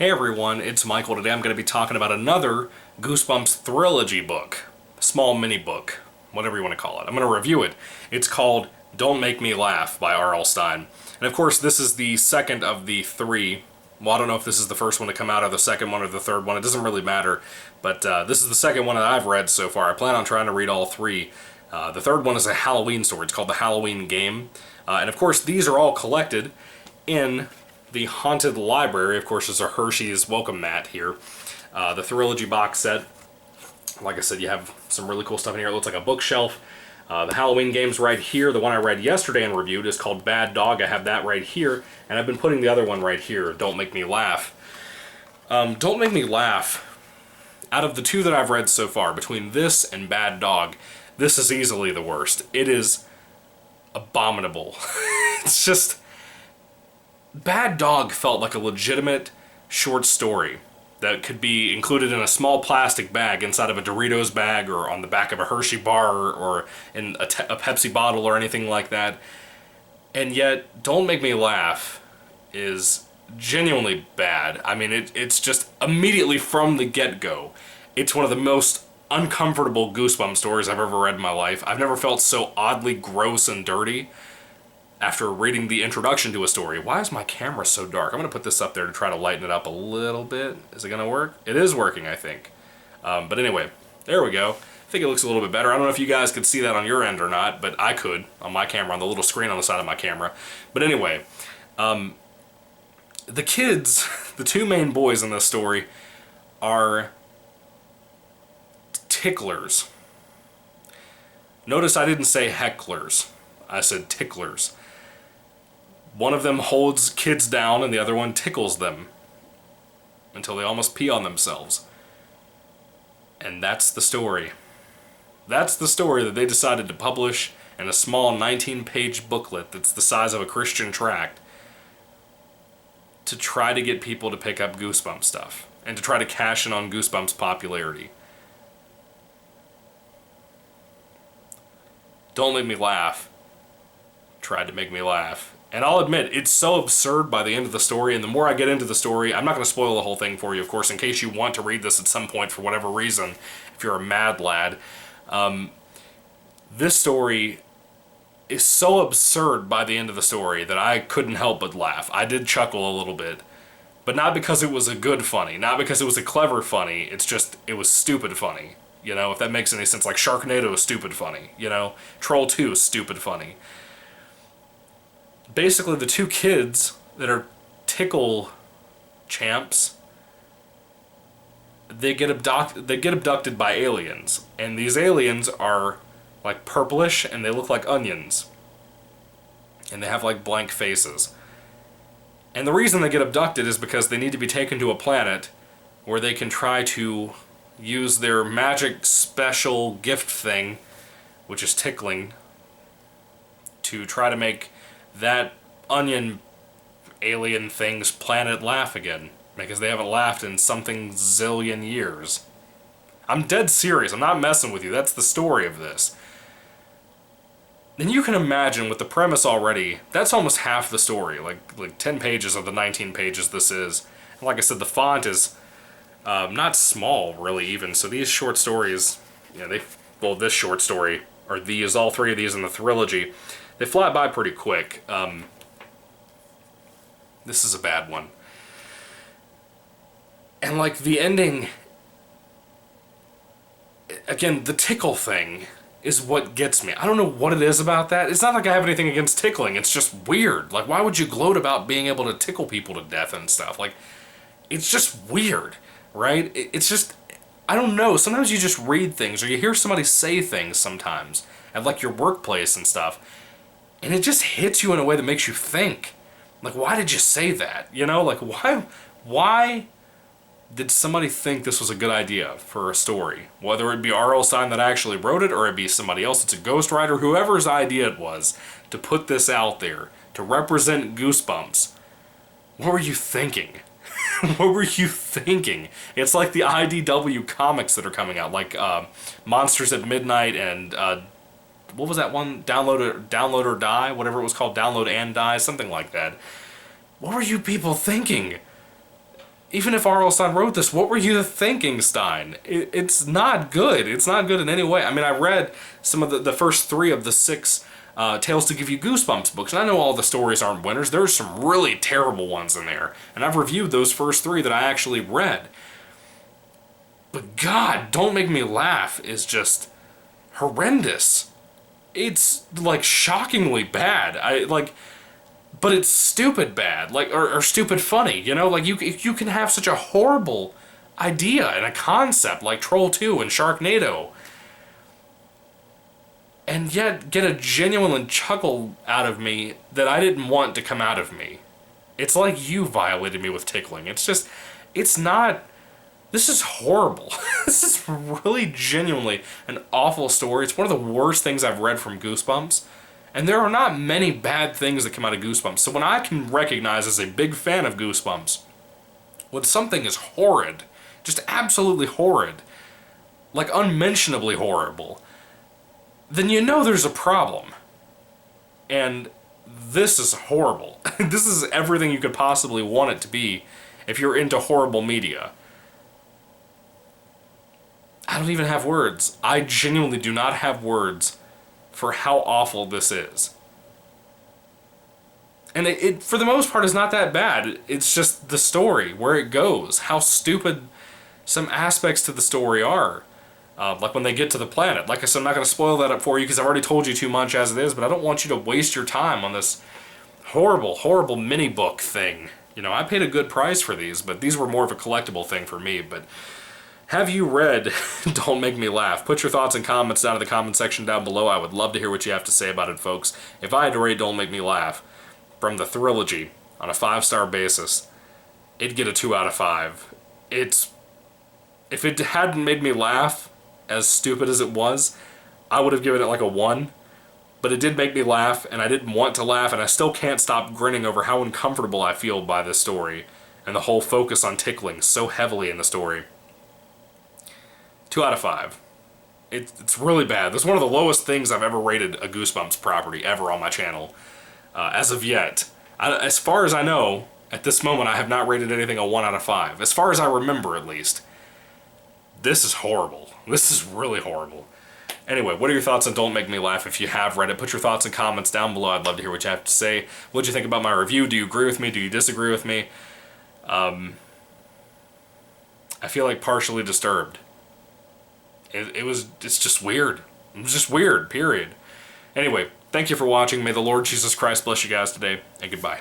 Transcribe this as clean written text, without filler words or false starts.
Hey everyone, it's Michael. Today I'm going to be talking about another Goosebumps Thrillogy book. Small mini book, whatever you want to call it. I'm going to review it. It's called Don't Make Me Laugh by R.L. Stine. And of course this is the second of the three. Well, I don't know if this is the first one to come out or the second one or the third one. It doesn't really matter. But this is the second one that I've read so far. I plan on trying to read all three. The third one is a Halloween story. It's called The Halloween Game. And of course these are all collected in the Haunted Library. Of course, there's a Hershey's welcome mat here. The Thrillogy box set. Like I said, you have some really cool stuff in here. It looks like a bookshelf. The Halloween game's right here. The one I read yesterday and reviewed is called Bad Dog. I have that right here. And I've been putting the other one right here, Don't Make Me Laugh. Don't Make Me Laugh, out of the two that I've read so far, between this and Bad Dog, this is easily the worst. It is abominable. It's just... Bad Dog felt like a legitimate short story that could be included in a small plastic bag inside of a Doritos bag or on the back of a Hershey bar or in a Pepsi bottle or anything like that. And yet, Don't Make Me Laugh is genuinely bad. I mean, it's just immediately from the get-go. It's one of the most uncomfortable Goosebumps stories I've ever read in my life. I've never felt so oddly gross and dirty after reading the introduction to a story. Why is my camera so dark? I'm going to put this up there to try to lighten it up a little bit. Is it going to work? It is working, I think. But anyway, there we go. I think it looks a little bit better. I don't know if you guys could see that on your end or not, but I could on my camera, on the little screen on the side of my camera. But anyway, the kids, the two main boys in this story, are ticklers. Notice I didn't say hecklers. I said ticklers. One of them holds kids down and the other one tickles them until they almost pee on themselves. And that's the story. That's the story that they decided to publish in a small 19-page booklet that's the size of a Christian tract to try to get people to pick up Goosebumps stuff and to try to cash in on Goosebumps popularity. Don't Make Me Laugh tried to make me laugh. And I'll admit, it's so absurd by the end of the story, and the more I get into the story, I'm not going to spoil the whole thing for you, of course, in case you want to read this at some point for whatever reason, if you're a mad lad. This story is so absurd by the end of the story that I couldn't help but laugh. I did chuckle a little bit, but not because it was a good funny, not because it was a clever funny, it's just, it was stupid funny. You know, if that makes any sense. Like Sharknado is stupid funny, you know? Troll 2 is stupid funny. Basically, the two kids that are tickle champs, they get abducted by aliens, and these aliens are like purplish and they look like onions, and they have like blank faces. And the reason they get abducted is because they need to be taken to a planet where they can try to use their magic special gift thing, which is tickling, to try to make that onion alien thing's planet laugh again, because they haven't laughed in something zillion years. I'm dead serious. I'm not messing with you. That's the story of this. And you can imagine with the premise already, that's almost half the story, like 10 pages of the 19 pages this is. And like I said, the font is not small, really, even. So these short stories, well, this short story, or these, all three of these in the Thrillogy, they fly by pretty quick. This is a bad one. And like the ending, again, the tickle thing is what gets me. I don't know what it is about that. It's not like I have anything against tickling. It's just weird. Like, why would you gloat about being able to tickle people to death and stuff? Like, it's just weird, right? It's just, I don't know. Sometimes you just read things or you hear somebody say things sometimes at like your workplace and stuff. And it just hits you in a way that makes you think. Like, why did you say that? You know, like, why did somebody think this was a good idea for a story? Whether it be R.L. Stine that actually wrote it, or it be somebody else, it's a ghostwriter, whoever's idea it was, to put this out there, to represent Goosebumps. What were you thinking? What were you thinking? It's like the IDW comics that are coming out, like Monsters at Midnight and what was that one? Download or Die? Whatever it was called. Download and Die? Something like that. What were you people thinking? even if R.L. Stine wrote this, what were you thinking, Stine? It's not good. It's not good in any way. I mean, I read some of the first 3 of the 6 Tales to Give You Goosebumps books, and I know all the stories aren't winners. There's some really terrible ones in there, and I've reviewed those first 3 that I actually read. But God, Don't Make Me Laugh is just horrendous. It's, like, shockingly bad. But it's stupid bad, like, or stupid funny, you know? Like, you can have such a horrible idea and a concept like Troll 2 and Sharknado, and yet get a genuine chuckle out of me that I didn't want to come out of me. It's like you violated me with tickling. It's just, it's not... This is horrible. This is really genuinely an awful story. It's one of the worst things I've read from Goosebumps. And there are not many bad things that come out of Goosebumps. So when I can recognize as a big fan of Goosebumps, when something is horrid, just absolutely horrid, like unmentionably horrible, then you know there's a problem. And this is horrible. This is everything you could possibly want it to be if you're into horrible media. I don't even have words. I genuinely do not have words for how awful this is. And it for the most part, is not that bad. It's just the story, where it goes, how stupid some aspects to the story are. Like when they get to the planet. Like I said, I'm not going to spoil that up for you because I've already told you too much as it is, but I don't want you to waste your time on this horrible, horrible mini-book thing. You know, I paid a good price for these, but these were more of a collectible thing for me, but... Have you read Don't Make Me Laugh? Put your thoughts and comments down in the comment section down below. I would love to hear what you have to say about it, folks. If I had to rate Don't Make Me Laugh from the Thrillogy on a 5-star basis, it'd get a 2 out of 5. If it hadn't made me laugh, as stupid as it was, I would have given it like a 1. But it did make me laugh, and I didn't want to laugh, and I still can't stop grinning over how uncomfortable I feel by this story, and the whole focus on tickling so heavily in the story. 2 out of 5. It's really bad. This is one of the lowest things I've ever rated a Goosebumps property ever on my channel. As of yet. As far as I know, at this moment, I have not rated anything a 1 out of 5. As far as I remember, at least. This is horrible. This is really horrible. Anyway, what are your thoughts on Don't Make Me Laugh? If you have read it, put your thoughts and comments down below. I'd love to hear what you have to say. What do you think about my review? Do you agree with me? Do you disagree with me? I feel like partially disturbed. It's just weird. It was just weird, period. Anyway, thank you for watching. May the Lord Jesus Christ bless you guys today, and goodbye.